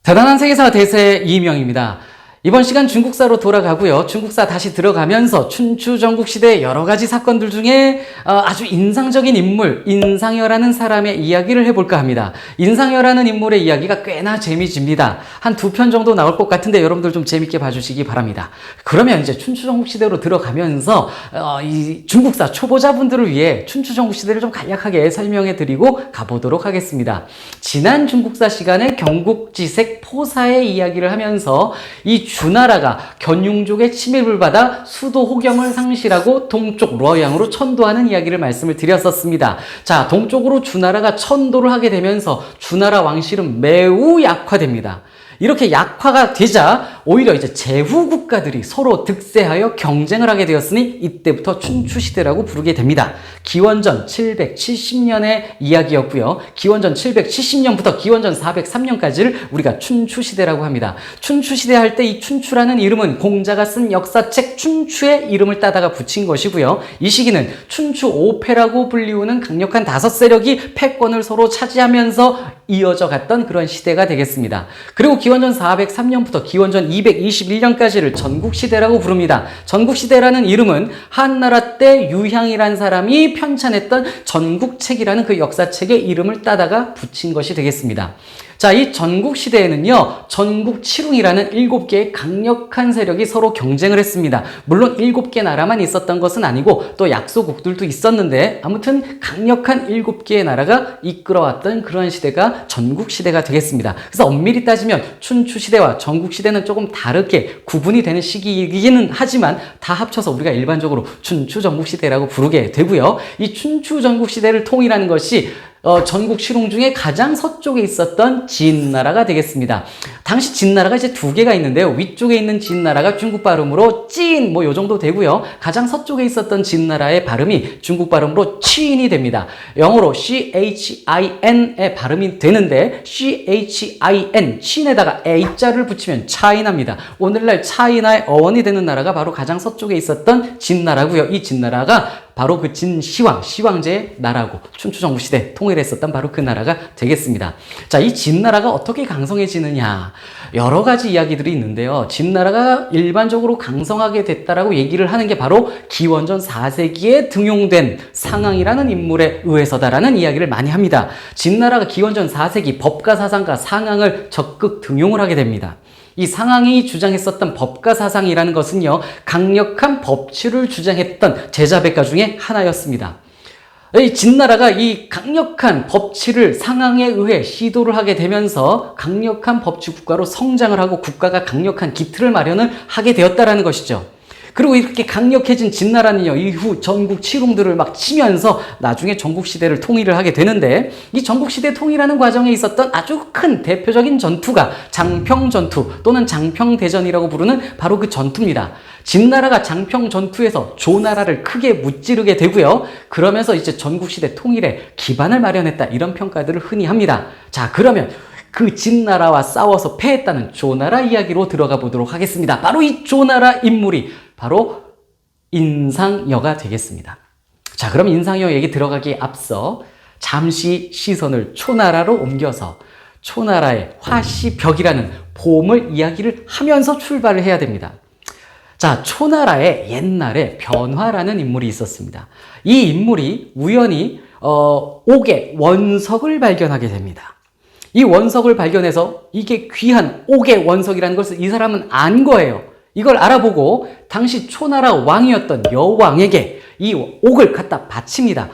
대단한 세계사 대세 이명입니다. 이번 시간 중국사로 돌아가고요. 중국사 다시 들어가면서 춘추 전국시대의 여러 가지 사건들 중에 아주 인상적인 인물, 인상여라는 사람의 이야기를 해볼까 합니다. 인상여라는 인물의 이야기가 꽤나 재미집니다. 한 2편 정도 나올 것 같은데 여러분들 좀 재밌게 봐주시기 바랍니다. 그러면 이제 춘추 전국시대로 들어가면서 이 중국사 초보자분들을 위해 춘추 전국시대를 좀 간략하게 설명해드리고 가보도록 하겠습니다. 지난 중국사 시간에 경국지색 포사의 이야기를 하면서 이 주나라가 견융족의 침입을 받아 수도 호경을 상실하고 동쪽 루어양으로 천도하는 이야기를 말씀을 드렸었습니다. 자, 동쪽으로 주나라가 천도를 하게 되면서 주나라 왕실은 매우 약화됩니다. 이렇게 약화가 되자 오히려 이제 제후 국가들이 서로 득세하여 경쟁을 하게 되었으니 이때부터 춘추시대라고 부르게 됩니다. 기원전 770년의 이야기였고요. 기원전 770년부터 기원전 403년까지를 우리가 춘추시대라고 합니다. 춘추시대 할 때 이 춘추라는 이름은 공자가 쓴 역사책 춘추의 이름을 따다가 붙인 것이고요. 이 시기는 춘추 5패라고 불리우는 강력한 5세력이 패권을 서로 차지하면서 이어져 갔던 그런 시대가 되겠습니다. 그리고 기원전 403년부터 기원전 221년까지를 전국시대라고 부릅니다. 전국시대라는 이름은 한나라 때 유향이라는 사람이 편찬했던 전국책이라는 그 역사책의 이름을 따다가 붙인 것이 되겠습니다. 자, 이 전국시대에는요, 전국칠웅이라는 7개의 강력한 세력이 서로 경쟁을 했습니다. 물론 7개 나라만 있었던 것은 아니고 또 약소국들도 있었는데 아무튼 강력한 7개의 나라가 이끌어왔던 그런 시대가 전국시대가 되겠습니다. 그래서 엄밀히 따지면 춘추시대와 전국시대는 조금 다르게 구분이 되는 시기이기는 하지만 다 합쳐서 우리가 일반적으로 춘추전국시대라고 부르게 되고요. 이 춘추전국시대를 통일하는 것이 전국 칠웅 중에 가장 서쪽에 있었던 진나라가 되겠습니다. 당시 진나라가 이제 2개가 있는데요. 위쪽에 있는 진나라가 중국 발음으로 찐 뭐 요 정도 되고요. 가장 서쪽에 있었던 진나라의 발음이 중국 발음으로 친이 됩니다. 영어로 CHIN의 발음이 되는데 CHIN, 친에다가 A자를 붙이면 차이나입니다. 오늘날 차이나의 어원이 되는 나라가 바로 가장 서쪽에 있었던 진나라고요. 이 진나라가 바로 그 진시황, 시황제의 나라고 춘추전국시대 통일했었던 바로 그 나라가 되겠습니다. 자, 이 진나라가 어떻게 강성해지느냐, 여러 가지 이야기들이 있는데요. 진나라가 일반적으로 강성하게 됐다라고 얘기를 하는 게 바로 기원전 4세기에 등용된 상황이라는 인물에 의해서다라는 이야기를 많이 합니다. 진나라가 기원전 4세기 법가사상가 상황을 적극 등용을 하게 됩니다. 이 상황이 주장했었던 법가사상이라는 것은요, 강력한 법치를 주장했던 제자백가 중에 하나였습니다. 이 진나라가 이 강력한 법치를 상황에 의해 시도를 하게 되면서 강력한 법치 국가로 성장을 하고 국가가 강력한 기틀을 마련을 하게 되었다라는 것이죠. 그리고 이렇게 강력해진 진나라는요, 이후 전국 칠웅들을 막 치면서 나중에 전국시대를 통일을 하게 되는데, 이 전국시대 통일하는 과정에 있었던 아주 큰 대표적인 전투가 장평전투 또는 장평대전이라고 부르는 바로 그 전투입니다. 진나라가 장평전투에서 조나라를 크게 무찌르게 되고요. 그러면서 이제 전국시대 통일에 기반을 마련했다, 이런 평가들을 흔히 합니다. 자, 그러면 그 진나라와 싸워서 패했다는 조나라 이야기로 들어가 보도록 하겠습니다. 바로 이 조나라 인물이 바로 인상여가 되겠습니다. 자, 그럼 인상여 얘기 들어가기에 앞서 잠시 시선을 초나라로 옮겨서 초나라의 화시벽이라는 보물 이야기를 하면서 출발을 해야 됩니다. 자, 초나라에 옛날에 변화라는 인물이 있었습니다. 이 인물이 우연히 옥의 원석을 발견하게 됩니다. 이 원석을 발견해서 이게 귀한 옥의 원석이라는 것을 이 사람은 안 거예요. 이걸 알아보고 당시 초나라 왕이었던 여왕에게 이 옥을 갖다 바칩니다.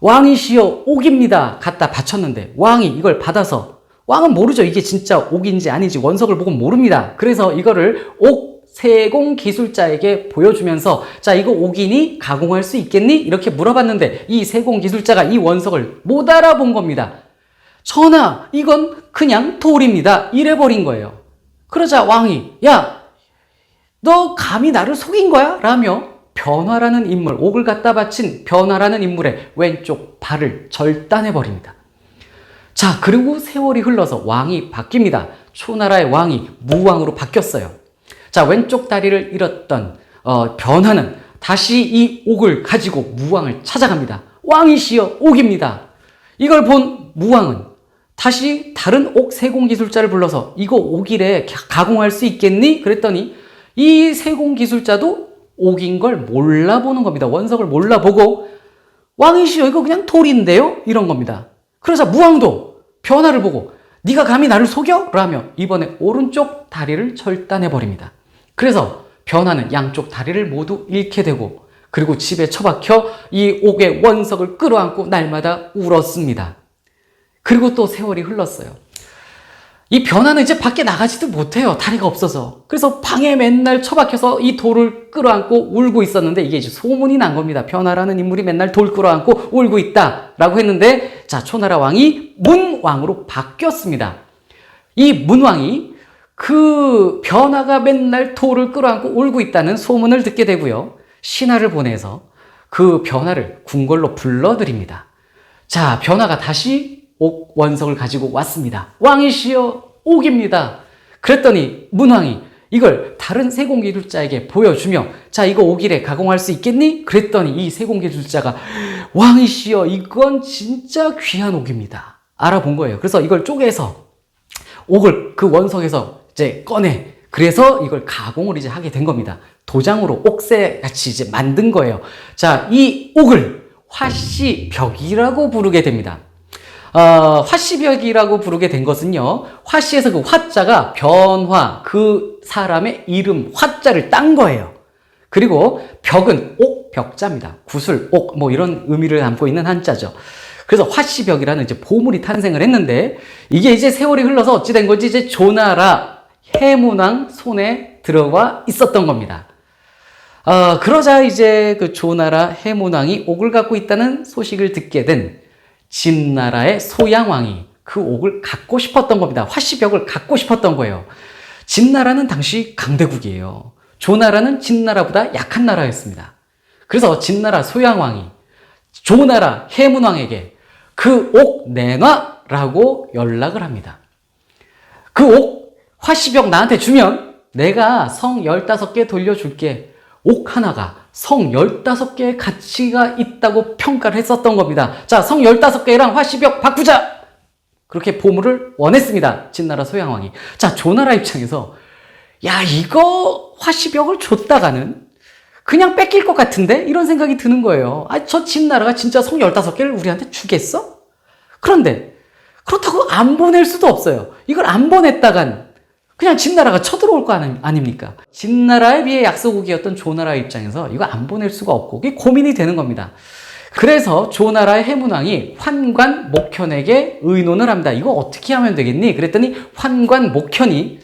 왕이시여, 옥입니다. 갖다 바쳤는데 왕이 이걸 받아서, 왕은 모르죠, 이게 진짜 옥인지 아닌지 원석을 보고 모릅니다. 그래서 이거를 옥 세공 기술자에게 보여주면서, 자, 이거 옥이니? 가공할 수 있겠니? 이렇게 물어봤는데 이 세공 기술자가 이 원석을 못 알아본 겁니다. 전하, 이건 그냥 돌입니다. 이래버린 거예요. 그러자 왕이, 야, 너 감히 나를 속인 거야? 라며 변화라는 인물, 옥을 갖다 바친 변화라는 인물의 왼쪽 발을 절단해버립니다. 자, 그리고 세월이 흘러서 왕이 바뀝니다. 초나라의 왕이 무왕으로 바뀌었어요. 자, 왼쪽 다리를 잃었던 변화는 다시 이 옥을 가지고 무왕을 찾아갑니다. 왕이시여, 옥입니다. 이걸 본 무왕은 다시 다른 옥 세공 기술자를 불러서 이거 옥이래 가공할 수 있겠니? 그랬더니 이 세공 기술자도 옥인 걸 몰라보는 겁니다. 원석을 몰라보고 왕이시여 이거 그냥 돌인데요? 이런 겁니다. 그러자 무왕도 변화를 보고 네가 감히 나를 속여? 라며 이번에 오른쪽 다리를 절단해버립니다. 그래서 변화는 양쪽 다리를 모두 잃게 되고 그리고 집에 처박혀 이 옥의 원석을 끌어안고 날마다 울었습니다. 그리고 또 세월이 흘렀어요. 이 변화는 이제 밖에 나가지도 못해요. 다리가 없어서. 그래서 방에 맨날 처박혀서 이 돌을 끌어안고 울고 있었는데 이게 이제 소문이 난 겁니다. 변화라는 인물이 맨날 돌 끌어안고 울고 있다라고 했는데 자, 초나라 왕이 문왕으로 바뀌었습니다. 이 문왕이 그 변화가 맨날 돌을 끌어안고 울고 있다는 소문을 듣게 되고요. 신하를 보내서 그 변화를 궁궐로 불러들입니다. 자, 변화가 다시 옥 원석을 가지고 왔습니다. 왕이시여 옥입니다. 그랬더니 문왕이 이걸 다른 세공기술자에게 보여주며 자 이거 옥이래 가공할 수 있겠니? 그랬더니 이 세공기술자가 왕이시여 이건 진짜 귀한 옥입니다. 알아본 거예요. 그래서 이걸 쪼개서 옥을 그 원석에서 이제 꺼내 그래서 이걸 가공을 이제 하게 된 겁니다. 도장으로 옥새 같이 이제 만든 거예요. 자, 이 옥을 화씨벽이라고 부르게 됩니다. 화씨벽이라고 부르게 된 것은요, 화씨에서 그 화자가 변화, 그 사람의 이름, 화자를 딴 거예요. 그리고 벽은 옥벽자입니다. 구슬, 옥, 뭐 이런 의미를 담고 있는 한자죠. 그래서 화씨벽이라는 이제 보물이 탄생을 했는데, 이게 이제 세월이 흘러서 어찌 된 건지 이제 조나라 해문왕 손에 들어와 있었던 겁니다. 그러자 이제 그 조나라 해문왕이 옥을 갖고 있다는 소식을 듣게 된 진나라의 소양왕이 그 옥을 갖고 싶었던 겁니다. 화씨벽을 갖고 싶었던 거예요. 진나라는 당시 강대국이에요. 조나라는 진나라보다 약한 나라였습니다. 그래서 진나라 소양왕이 조나라 해문왕에게 그 옥 내놔라고 연락을 합니다. 그 옥 화씨벽 나한테 주면 내가 성 15개 돌려줄게. 옥 하나가 성 15개의 가치가 있다고 평가를 했었던 겁니다. 자, 성 15개랑 화씨벽 바꾸자! 그렇게 보물을 원했습니다. 진나라 소양왕이. 자, 조나라 입장에서 야, 이거 화씨벽을 줬다가는 그냥 뺏길 것 같은데? 이런 생각이 드는 거예요. 저 진나라가 진짜 성 15개를 우리한테 주겠어? 그런데 그렇다고 안 보낼 수도 없어요. 이걸 안 보냈다간 그냥 진나라가 쳐들어올 거 아닙니까? 진나라에 비해 약소국이었던 조나라 입장에서 이거 안 보낼 수가 없고 그게 고민이 되는 겁니다. 그래서 조나라의 해문왕이 환관 목현에게 의논을 합니다. 이거 어떻게 하면 되겠니? 그랬더니 환관 목현이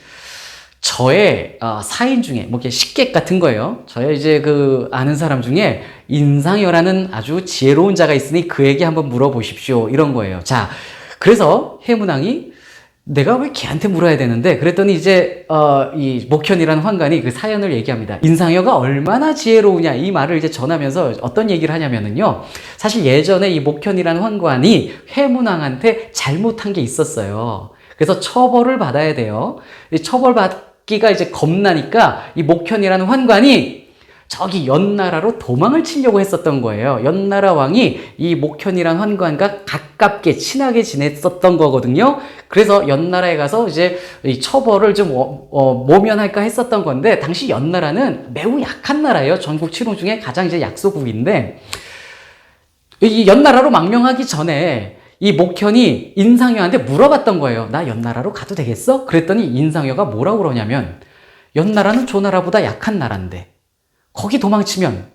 저의 사인 중에 뭐 이렇게 식객 같은 거예요. 저의 이제 그 아는 사람 중에 인상여라는 아주 지혜로운 자가 있으니 그에게 한번 물어보십시오. 이런 거예요. 자, 그래서 해문왕이 내가 왜 걔한테 물어야 되는데? 그랬더니 이제, 이 목현이라는 환관이 그 사연을 얘기합니다. 인상여가 얼마나 지혜로우냐, 이 말을 이제 전하면서 어떤 얘기를 하냐면은요, 사실 예전에 이 목현이라는 환관이 해문왕한테 잘못한 게 있었어요. 그래서 처벌을 받아야 돼요. 처벌받기가 이제 겁나니까 이 목현이라는 환관이 저기 연나라로 도망을 치려고 했었던 거예요. 연나라 왕이 이 목현이란 환관과 가깝게 친하게 지냈었던 거거든요. 그래서 연나라에 가서 이제 이 처벌을 좀 모면할까 했었던 건데 당시 연나라는 매우 약한 나라예요. 전국 7호 중에 가장 이제 약소국인데 이 연나라로 망명하기 전에 이 목현이 인상여한테 물어봤던 거예요. 나 연나라로 가도 되겠어? 그랬더니 인상여가 뭐라고 그러냐면 연나라는 조나라보다 약한 나라인데 거기 도망치면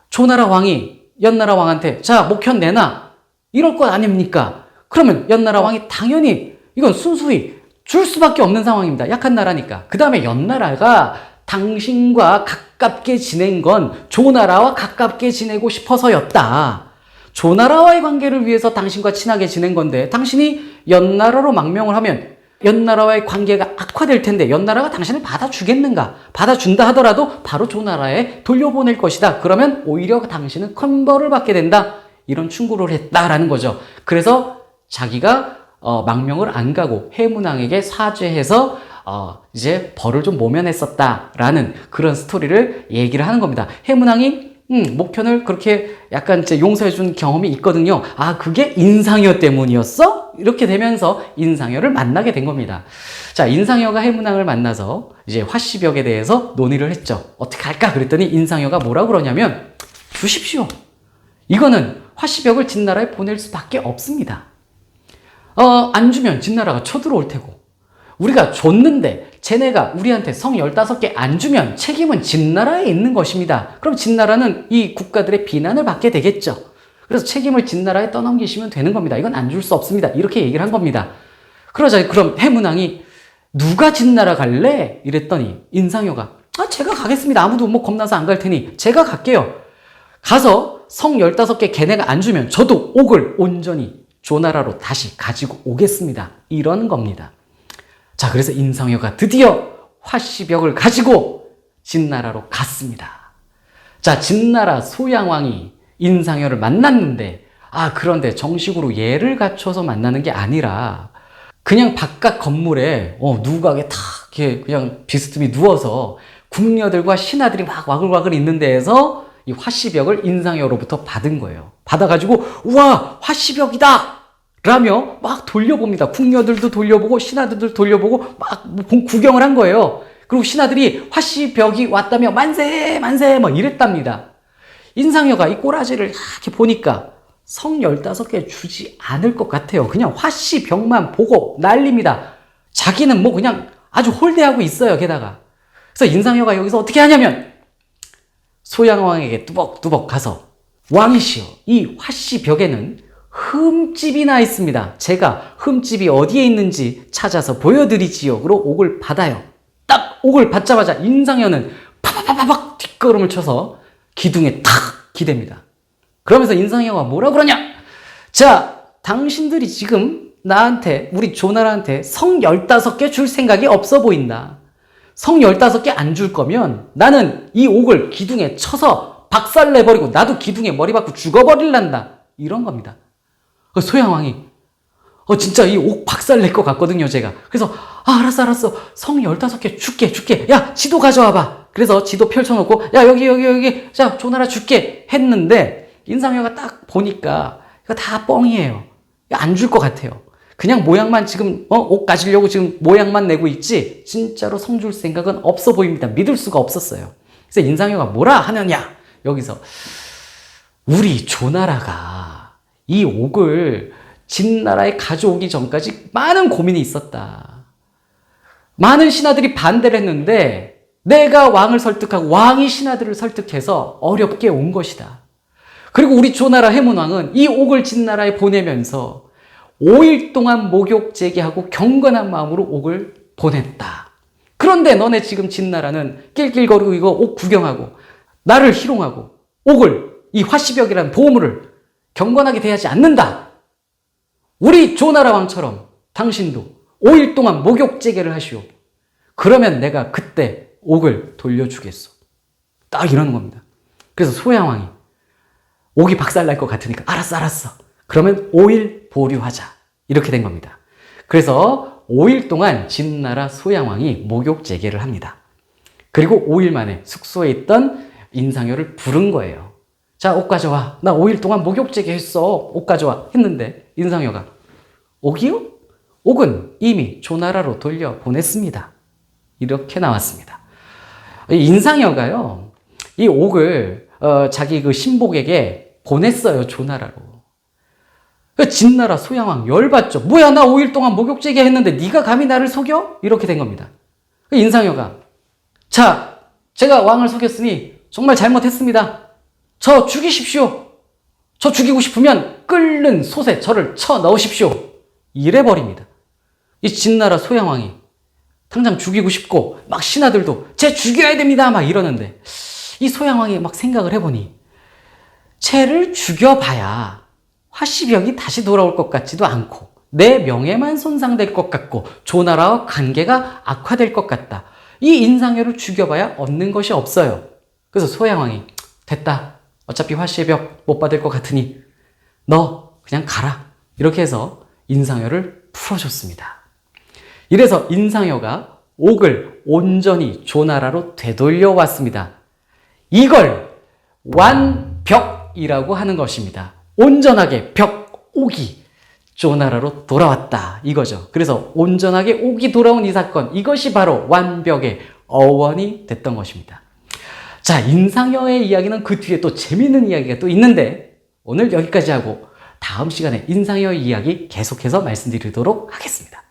조나라 왕이 연나라 왕한테 자 목현 내놔 이럴 것 아닙니까? 그러면 연나라 왕이 당연히 이건 순수히 줄 수밖에 없는 상황입니다. 약한 나라니까. 그 다음에 연나라가 당신과 가깝게 지낸 건 조나라와 가깝게 지내고 싶어서였다. 조나라와의 관계를 위해서 당신과 친하게 지낸 건데 당신이 연나라로 망명을 하면 연나라와의 관계가 악화될 텐데 연나라가 당신을 받아주겠는가? 받아준다 하더라도 바로 조나라에 돌려보낼 것이다. 그러면 오히려 당신은 큰 벌을 받게 된다. 이런 충고를 했다라는 거죠. 그래서 자기가 망명을 안 가고 해문왕에게 사죄해서 이제 벌을 좀 모면했었다라는 그런 스토리를 얘기를 하는 겁니다. 해문왕이 목편을 그렇게 약간 이제 용서해준 경험이 있거든요. 아, 그게 인상여 때문이었어? 이렇게 되면서 인상여를 만나게 된 겁니다. 자, 인상여가 해문왕을 만나서 이제 화씨벽에 대해서 논의를 했죠. 어떻게 할까? 그랬더니 인상여가 뭐라고 그러냐면, 주십시오. 이거는 화씨벽을 진나라에 보낼 수밖에 없습니다. 안 주면 진나라가 쳐들어올 테고, 우리가 줬는데 쟤네가 우리한테 성 15개 안 주면 책임은 진나라에 있는 것입니다. 그럼 진나라는 이 국가들의 비난을 받게 되겠죠. 그래서 책임을 진나라에 떠넘기시면 되는 겁니다. 이건 안 줄 수 없습니다. 이렇게 얘기를 한 겁니다. 그러자 그럼 해문왕이 누가 진나라 갈래? 이랬더니 인상여가 제가 가겠습니다. 아무도 뭐 겁나서 안 갈 테니 제가 갈게요. 가서 성 15개 걔네가 안 주면 저도 옥을 온전히 조나라로 다시 가지고 오겠습니다. 이런 겁니다. 자, 그래서 인상여가 드디어 화씨벽을 가지고 진나라로 갔습니다. 자, 진나라 소양왕이 인상여를 만났는데, 그런데 정식으로 예를 갖춰서 만나는 게 아니라 그냥 바깥 건물에 누각에 탁 이렇게 그냥 비스듬히 누워서 궁녀들과 신하들이 막 와글와글 있는 데에서 이 화씨벽을 인상여로부터 받은 거예요. 받아가지고 우와, 화씨벽이다! 라며 막 돌려봅니다. 궁녀들도 돌려보고 신하들도 돌려보고 막 구경을 한 거예요. 그리고 신하들이 화씨벽이 왔다며 만세 만세 막 이랬답니다. 인상여가 이 꼬라지를 이렇게 보니까 성 15개 주지 않을 것 같아요. 그냥 화씨벽만 보고 난립니다. 자기는 뭐 그냥 아주 홀대하고 있어요. 게다가. 그래서 인상여가 여기서 어떻게 하냐면 소양왕에게 뚜벅뚜벅 가서 왕이시여, 이 화씨벽에는 흠집이 나 있습니다. 제가 흠집이 어디에 있는지 찾아서 보여드리지요. 그리고 옥을 받아요. 딱 옥을 받자마자 인상여는 파파파파박 뒷걸음을 쳐서 기둥에 탁 기댑니다. 그러면서 인상여가 뭐라 그러냐? 자, 당신들이 지금 나한테, 우리 조나라한테 성 15개 줄 생각이 없어 보인다. 성 15개 안 줄 거면 나는 이 옥을 기둥에 쳐서 박살내버리고 나도 기둥에 머리 박고 죽어버릴란다. 이런 겁니다. 소양왕이 진짜 이 옥 박살 낼 것 같거든요, 제가. 그래서 알았어. 성 15개 줄게. 야, 지도 가져와봐. 그래서 지도 펼쳐놓고 야, 여기 자, 조나라 줄게 했는데 인상여가 딱 보니까 이거 다 뻥이에요. 안 줄 것 같아요. 그냥 모양만 지금 옥 가지려고 지금 모양만 내고 있지 진짜로 성 줄 생각은 없어 보입니다. 믿을 수가 없었어요. 그래서 인상여가 뭐라 하느냐, 여기서 우리 조나라가 이 옥을 진나라에 가져오기 전까지 많은 고민이 있었다. 많은 신하들이 반대를 했는데 내가 왕을 설득하고 왕이 신하들을 설득해서 어렵게 온 것이다. 그리고 우리 조나라 해문왕은 이 옥을 진나라에 보내면서 5일 동안 목욕 제기하고 경건한 마음으로 옥을 보냈다. 그런데 너네 지금 진나라는 낄낄거리고 이거 옥 구경하고 나를 희롱하고 옥을, 이 화씨벽이라는 보물을 경건하게 대하지 않는다. 우리 조나라 왕처럼 당신도 5일 동안 목욕 제계를 하시오. 그러면 내가 그때 옥을 돌려주겠소. 딱 이러는 겁니다. 그래서 소양왕이 옥이 박살날 것 같으니까 알았어. 그러면 5일 보류하자. 이렇게 된 겁니다. 그래서 5일 동안 진나라 소양왕이 목욕 제계를 합니다. 그리고 5일 만에 숙소에 있던 인상여를 부른 거예요. 자, 옥 가져와. 나 5일 동안 목욕 제계 했어. 옥 가져와. 했는데 인상여가 옥이요? 옥은 이미 조나라로 돌려보냈습니다. 이렇게 나왔습니다. 인상여가요, 이 옥을 자기 그 신복에게 보냈어요. 조나라로. 진나라 소양왕 열받죠. 뭐야, 나 5일 동안 목욕 제계 했는데 네가 감히 나를 속여? 이렇게 된 겁니다. 인상여가 자, 제가 왕을 속였으니 정말 잘못했습니다. 저 죽이십시오. 저 죽이고 싶으면 끓는 솥에 저를 쳐 넣으십시오. 이래버립니다. 이 진나라 소양왕이 당장 죽이고 싶고 막 신하들도 쟤 죽여야 됩니다 막 이러는데 이 소양왕이 막 생각을 해보니 쟤를 죽여봐야 화씨벽이 다시 돌아올 것 같지도 않고 내 명예만 손상될 것 같고 조나라와 관계가 악화될 것 같다. 이 인상여를 죽여봐야 얻는 것이 없어요. 그래서 소양왕이 됐다. 어차피 화씨벽 못 받을 것 같으니 너 그냥 가라. 이렇게 해서 인상여를 풀어줬습니다. 이래서 인상여가 옥을 온전히 조나라로 되돌려 왔습니다. 이걸 완벽이라고 하는 것입니다. 온전하게 벽 오기. 조나라로 돌아왔다 이거죠. 그래서 온전하게 오기 돌아온 이 사건, 이것이 바로 완벽의 어원이 됐던 것입니다. 자, 인상여의 이야기는 그 뒤에 또 재밌는 이야기가 또 있는데 오늘 여기까지 하고 다음 시간에 인상여의 이야기 계속해서 말씀드리도록 하겠습니다.